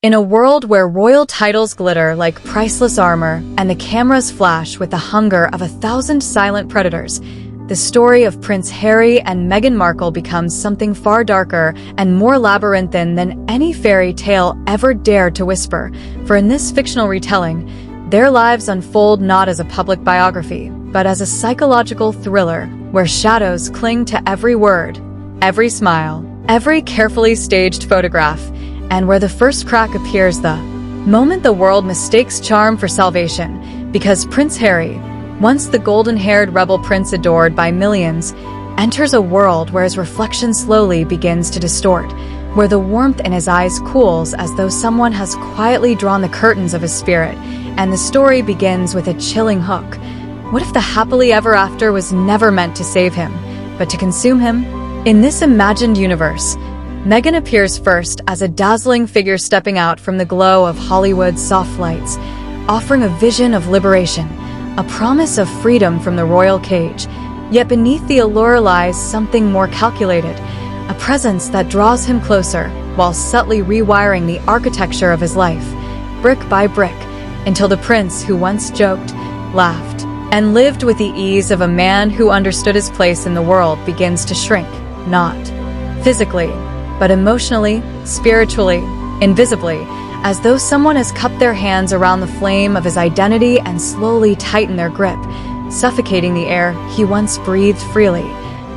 In a world where royal titles glitter like priceless armor and the cameras flash with the hunger of 1,000 silent predators, the story of Prince Harry and Meghan Markle becomes something far darker and more labyrinthine than any fairy tale ever dared to whisper. For in this fictional retelling, their lives unfold not as a public biography, but as a psychological thriller where shadows cling to every word, every smile, every carefully staged photograph, and where the first crack appears the moment the world mistakes charm for salvation, because Prince Harry, once the golden-haired rebel prince adored by millions, enters a world where his reflection slowly begins to distort, where the warmth in his eyes cools as though someone has quietly drawn the curtains of his spirit, and the story begins with a chilling hook. What if the happily ever after was never meant to save him, but to consume him? In this imagined universe, Meghan appears first as a dazzling figure stepping out from the glow of Hollywood's soft lights, offering a vision of liberation, a promise of freedom from the royal cage. Yet beneath the allure lies something more calculated, a presence that draws him closer while subtly rewiring the architecture of his life, brick by brick, until the prince who once joked, laughed, and lived with the ease of a man who understood his place in the world begins to shrink, not physically, but emotionally, spiritually, invisibly, as though someone has cupped their hands around the flame of his identity and slowly tightened their grip, suffocating the air he once breathed freely.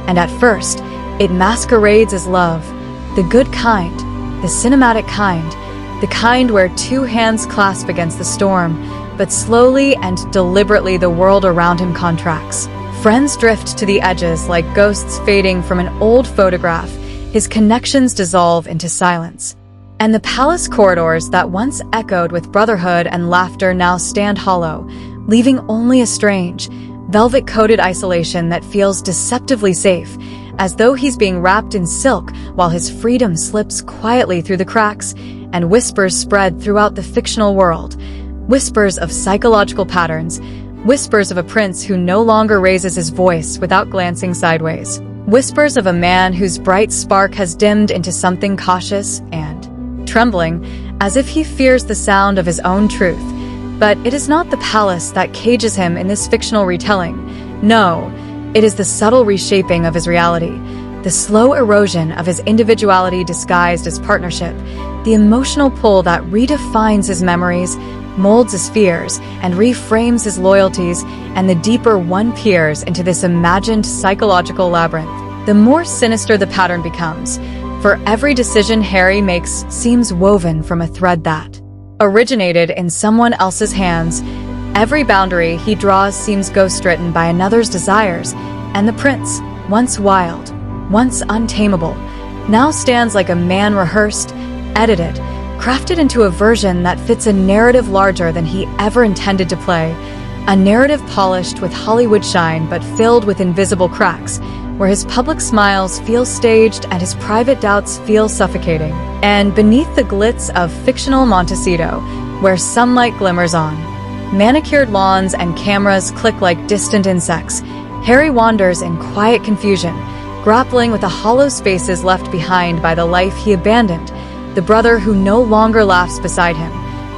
And at first, it masquerades as love, the good kind, the cinematic kind, the kind where two hands clasp against the storm, but slowly and deliberately the world around him contracts. Friends drift to the edges like ghosts fading from an old photograph. His connections dissolve into silence. And the palace corridors that once echoed with brotherhood and laughter now stand hollow, leaving only a strange, velvet-coated isolation that feels deceptively safe, as though he's being wrapped in silk while his freedom slips quietly through the cracks, and whispers spread throughout the fictional world. Whispers of psychological patterns, whispers of a prince who no longer raises his voice without glancing sideways. Whispers of a man whose bright spark has dimmed into something cautious and trembling, as if he fears the sound of his own truth. But it is not the palace that cages him in this fictional retelling. No, it is the subtle reshaping of his reality, the slow erosion of his individuality disguised as partnership, the emotional pull that redefines his memories, molds his fears, and reframes his loyalties, and the deeper one peers into this imagined psychological labyrinth, the more sinister the pattern becomes. For every decision Harry makes seems woven from a thread that originated in someone else's hands. Every boundary he draws seems ghost-written by another's desires, and the prince, once wild, once untamable, now stands like a man rehearsed, edited, crafted into a version that fits a narrative larger than he ever intended to play, a narrative polished with Hollywood shine but filled with invisible cracks, where his public smiles feel staged and his private doubts feel suffocating. And beneath the glitz of fictional Montecito, where sunlight glimmers on, manicured lawns and cameras click like distant insects, Harry wanders in quiet confusion, grappling with the hollow spaces left behind by the life he abandoned, the brother who no longer laughs beside him,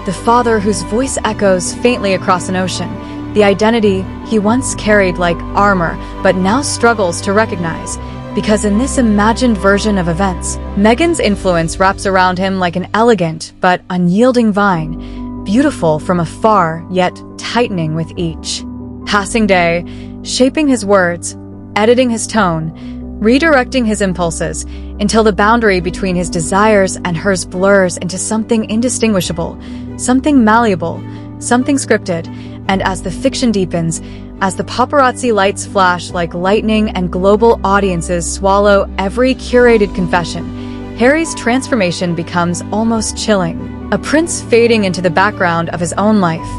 the father whose voice echoes faintly across an ocean, the identity he once carried like armor but now struggles to recognize, because in this imagined version of events, Meghan's influence wraps around him like an elegant but unyielding vine, beautiful from afar yet tightening with each passing day, shaping his words, editing his tone, redirecting his impulses, until the boundary between his desires and hers blurs into something indistinguishable, something malleable, something scripted. And as the fiction deepens, as the paparazzi lights flash like lightning and global audiences swallow every curated confession, Harry's transformation becomes almost chilling. A prince fading into the background of his own life,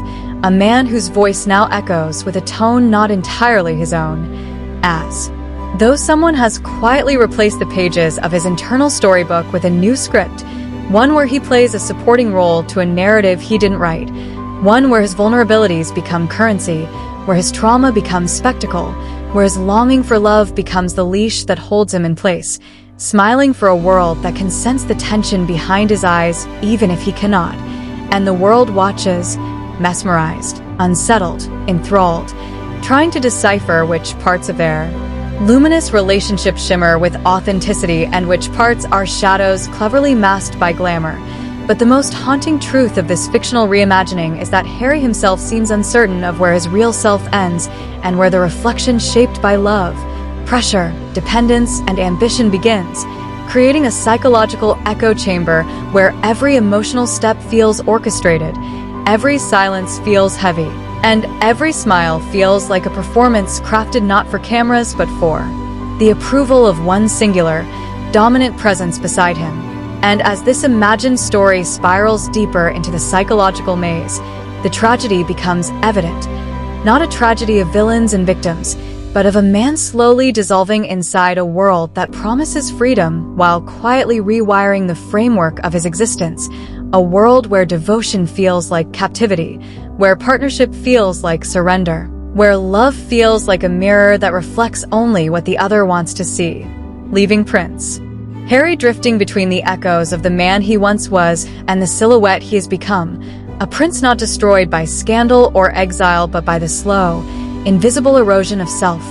a man whose voice now echoes with a tone not entirely his own, as though someone has quietly replaced the pages of his internal storybook with a new script, one where he plays a supporting role to a narrative he didn't write, one where his vulnerabilities become currency, where his trauma becomes spectacle, where his longing for love becomes the leash that holds him in place. smiling for a world that can sense the tension behind his eyes even if he cannot. And the world watches, mesmerized, unsettled, enthralled, trying to decipher which parts of their luminous relationship shimmer with authenticity and which parts are shadows cleverly masked by glamour. But the most haunting truth of this fictional reimagining is that Harry himself seems uncertain of where his real self ends and where the reflection shaped by love, pressure, dependence, and ambition begins, creating a psychological echo chamber where every emotional step feels orchestrated, every silence feels heavy, and every smile feels like a performance crafted not for cameras but for the approval of one singular, dominant presence beside him. And as this imagined story spirals deeper into the psychological maze, the tragedy becomes evident. Not a tragedy of villains and victims, but of a man slowly dissolving inside a world that promises freedom while quietly rewiring the framework of his existence. A world where devotion feels like captivity, where partnership feels like surrender, where love feels like a mirror that reflects only what the other wants to see. Leaving Prince Harry drifting between the echoes of the man he once was and the silhouette he has become, a prince not destroyed by scandal or exile but by the slow, invisible erosion of self,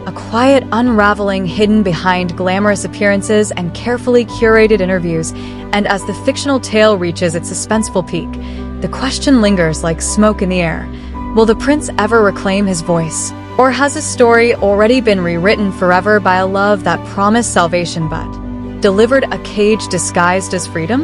a quiet unraveling hidden behind glamorous appearances and carefully curated interviews. And as the fictional tale reaches its suspenseful peak, the question lingers like smoke in the air. Will the prince ever reclaim his voice? Or has his story already been rewritten forever by a love that promised salvation but delivered a cage disguised as freedom?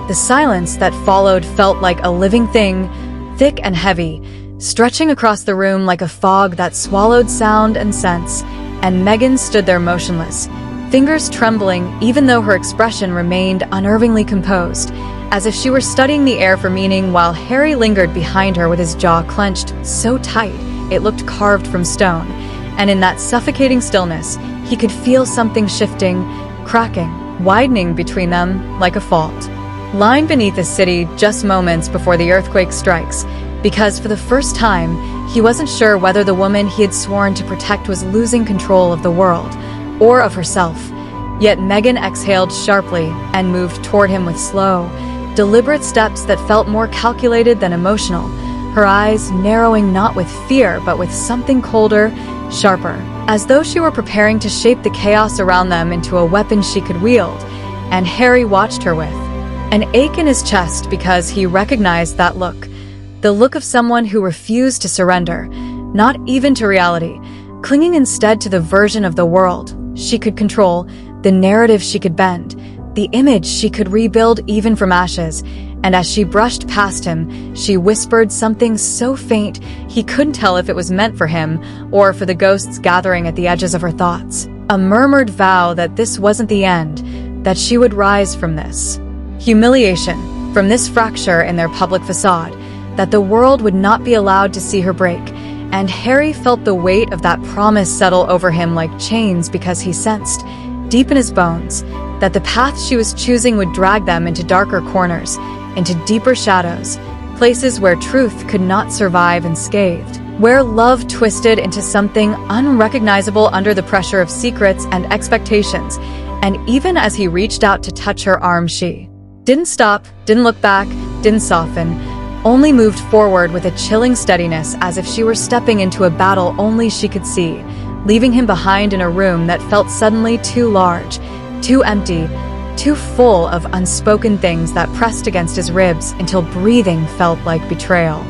The silence that followed felt like a living thing, thick and heavy, stretching across the room like a fog that swallowed sound and sense. And Meghan stood there motionless, fingers trembling even though her expression remained unnervingly composed, as if she were studying the air for meaning, while Harry lingered behind her with his jaw clenched so tight it looked carved from stone. And in that suffocating stillness, he could feel something shifting, cracking, widening between them like a fault line beneath the city just moments before the earthquake strikes, because for the first time, he wasn't sure whether the woman he had sworn to protect was losing control of the world or of herself. Yet Meghan exhaled sharply and moved toward him with slow, deliberate steps that felt more calculated than emotional, her eyes narrowing not with fear but with something colder, sharper, as though she were preparing to shape the chaos around them into a weapon she could wield. And Harry watched her with an ache in his chest because he recognized that look, the look of someone who refused to surrender, not even to reality, clinging instead to the version of the world she could control, the narrative she could bend, the image she could rebuild even from ashes. And as she brushed past him, she whispered something so faint he couldn't tell if it was meant for him or for the ghosts gathering at the edges of her thoughts. A murmured vow that this wasn't the end, that she would rise from this humiliation, from this fracture in their public facade, that the world would not be allowed to see her break. And Harry felt the weight of that promise settle over him like chains, because he sensed, deep in his bones, that the path she was choosing would drag them into darker corners, into deeper shadows, places where truth could not survive unscathed, where love twisted into something unrecognizable under the pressure of secrets and expectations. And even as he reached out to touch her arm, she didn't stop, didn't look back, didn't soften, only moved forward with a chilling steadiness, as if she were stepping into a battle only she could see, leaving him behind in a room that felt suddenly too large, too empty, too full of unspoken things that pressed against his ribs until breathing felt like betrayal.